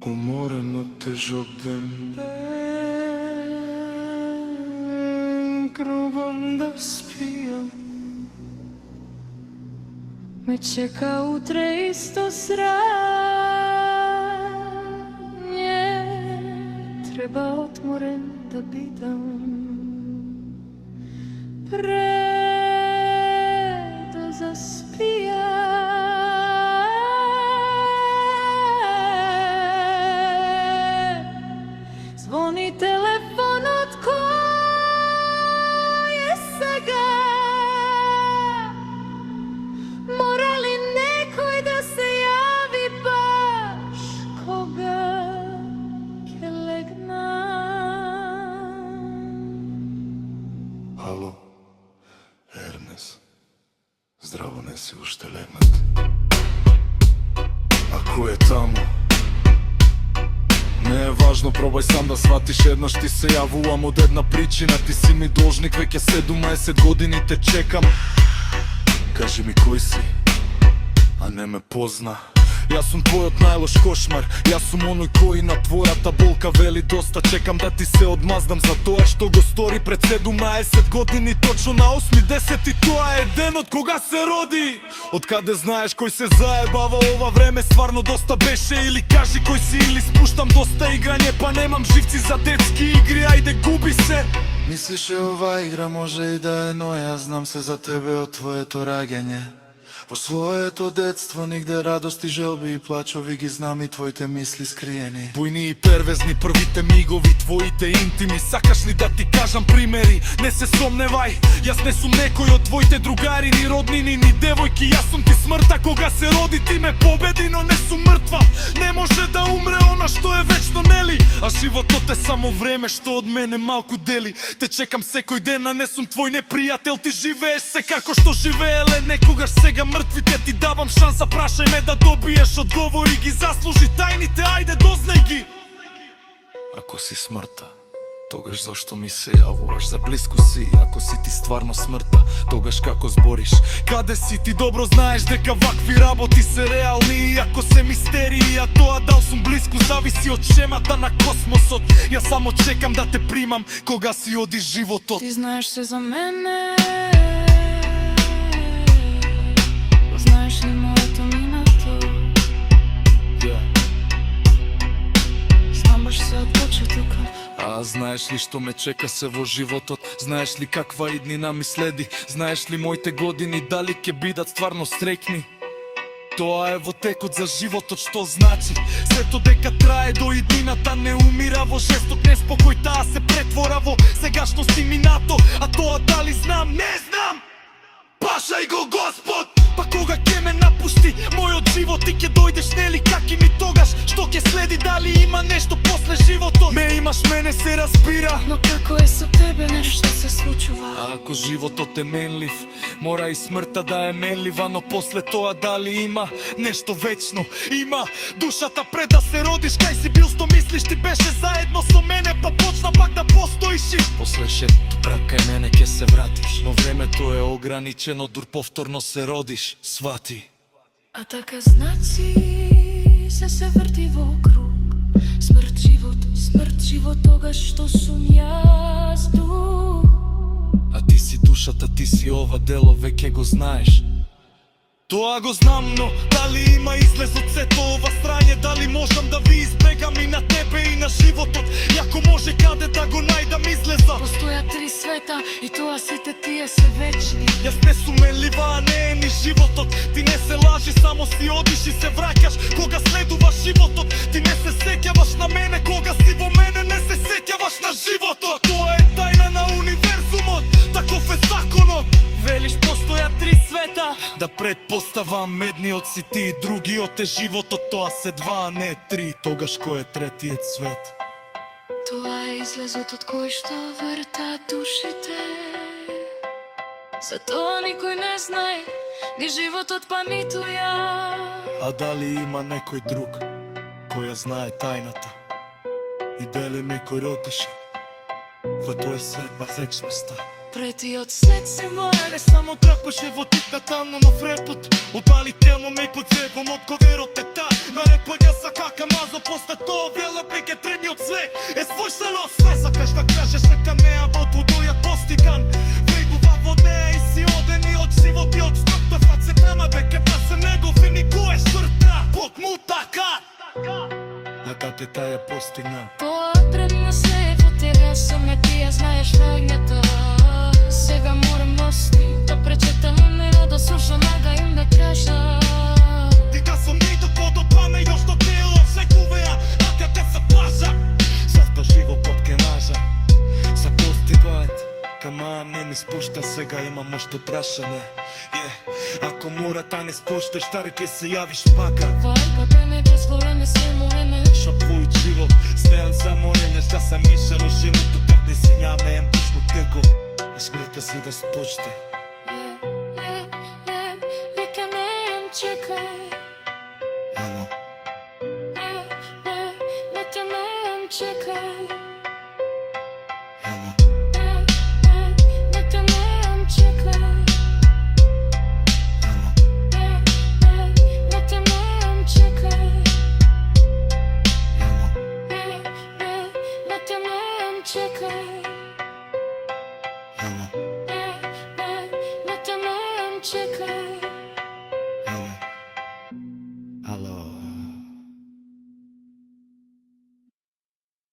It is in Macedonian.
Уморен од тежок ден, пробам да спијам. Ме чека утре исто срање, треба отморен да бидам пред да заспијам. Звони телефонот, кој е сега? Мора ли некој да се јави баш кога ќе легнам? Ало, Ернес, здраво, не си уште легнат? Ако е таму, не е важно, пробај сам да сватиш. Еднаш ти се јавувам од една причина. Ти си ми должник, веќе 17 години те чекам. Кажи ми кој си, а не ме позна. Јас сум твојот најлош кошмар. Јас сум оној кој на твојата болка вели доста. Чекам да ти се одмаздам за тоа што го стори пред 17 години. Точно на 8.10. Тоа е денот кога се роди. Од каде знаеш кој се заебава ова време? Стварно доста беше, или кажи кој си, или спуштам доста играње, па немам живци за детски игри, ајде губи се. Мислиш ова игра може и да е, но јас знам се за тебе од твоето раѓање. Во своето детство нигде радости, желби и плачови ги знам и твоите мисли скриени. Бујни и первезни првите мигови, твоите интими. Сакаш ли да ти кажам примери? Не се сомневај, јас не сум некој од твоите другари, ни роднини, ни девојки. Јас сум ти смртта кога се роди, ти ме победи, но не сум мртва. Не може да умре она што е вечно, нели? А животот е само време што од мене малку дели. Те чекам секој ден, а не сум твој непријател. Ти живееш се како што живееле некогаш, сега мртвите ти давам шанса, прашај ме да добиеш одговори, ги заслужи тајните, ајде дознај ги. Ако си смртта, тогаш зашто ми се јавуваш? За блиску си, ако си ти стварно смртта, тогаш како збориш? Каде си? Ти добро знаеш дека вакви работи се реални, иако се мистерии, а тоа дал сум блиску зависи од шемата на космосот. Јас само чекам да те примам кога си оди животот. Ти знаеш се за мене, знаеш ли моето минато? Знам баш се од почетока. А знаеш ли што ме чека се во животот? Знаеш ли каква иднина ми следи? Знаеш ли моите години дали ќе бидат стварно среќни? Тоа е во текот за животот, што значи сето дека трае до иднината, не умира во жесток неспокој, таа се претвора во сегашност и минато. А тоа дали знам? Не знам! Пашај го Господ! Па кога ќе ме напусти мојот живот, ти ќе дојдеш, нели? Каки ми тогаш? Што ќе следи? Дали има нешто после животот? Ме имаш, мене се разбира. Но како е со тебе, нешто се случува. А ако животот е менлив, мора и смртта да е менлива. Но после тоа дали има нешто вечно? Има. Душата пред да се родиш, кај си бил, што мислиш? Ти беше заедно со мене, па почна пак да постоиш. После шетото прак кај мене ќе се вратиш, но времето е ограничено, дур повторно се родиш. Свати. А така значи се врти во круг. Смрт, живот, тогаш што сум јас тук. А ти си душата, ти си ова дело, веќе го знаеш. Тоа го знам, но дали има излез од сето ова страње? Дали можам да ви избегам и на тебе и на животот? Јако може каде да го најдам излеза? Постојат 3 света и тоа сите тие се вечни. Јас не сум менлива, а не е ни животот. Ти не се лажи, само си одиш и се враќаш кога следуваш животот. Ти не се сеќаваш на мене кога си во мене, не се сеќаваш на животот. Тоа е тајна на универзумот, таков е законот. Велиш постојат 3 света, да предпоставам едниот си ти и другиот е животот. Тоа се 2, а не 3, тогаш кој е третиот свет? Тоа е излезот од кој што врта душите. Затоа никој не знае ни животот, па ниту ја. А дали има некој друг кој ја знае тајната и дали некој родеше во тој свет на вечноста? Претиот свет се мора. Не само трапаше во типна тамно, но врепот обали телно ме под зебом од коверот е та. На репања са кака маза брзо после тоа вела беге трени од све е својствено. Све сакаш да кажеш дека неа во будујат постиган. Вегува во неа и си одени од живот и од смртта. Фаце нема беке па се негов и никој е шрта. Бог му така да те таја постигна. Потребно се е потеря саме ти ја знаеш рањата. Сега морам мости да пречетам неа да слушам ага им да кажа. Дека сум нито подопаме још до тело секувеа, а те се плажа. Завто живо под кенажа се постигат. Кама не ми спушта, сега имам ошто прашање. Ако мора та не спушташ, стари ке се јавиш пака. Варката не дозволено се моеме. Шо твој живот, стеан само не нешта са мишано живото, как не си њаме ем пушко теко. Смртта си да спуште. Вика не ем чекај. Ано, Не те не ем чекај. ано, Не те не ем чекај. ано, Не те не ем чекај. ано. Не те не ем чекај. Ано. Не те не ем чекај.